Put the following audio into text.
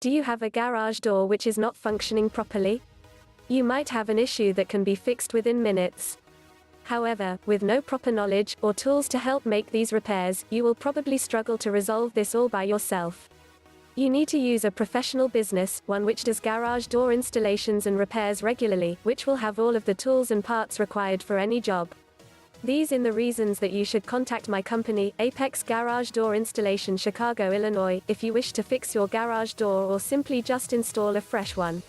Do you have a garage door which is not functioning properly? You might have an issue that can be fixed within minutes. However, with no proper knowledge or tools to help make these repairs, you will probably struggle to resolve this all by yourself. You need to use a professional business, one which does garage door installations and repairs regularly, which will have all of the tools and parts required for any job. These are the reasons that you should contact my company, Apex Garage Door Installation, Chicago, Illinois, if you wish to fix your garage door or simply just install a fresh one.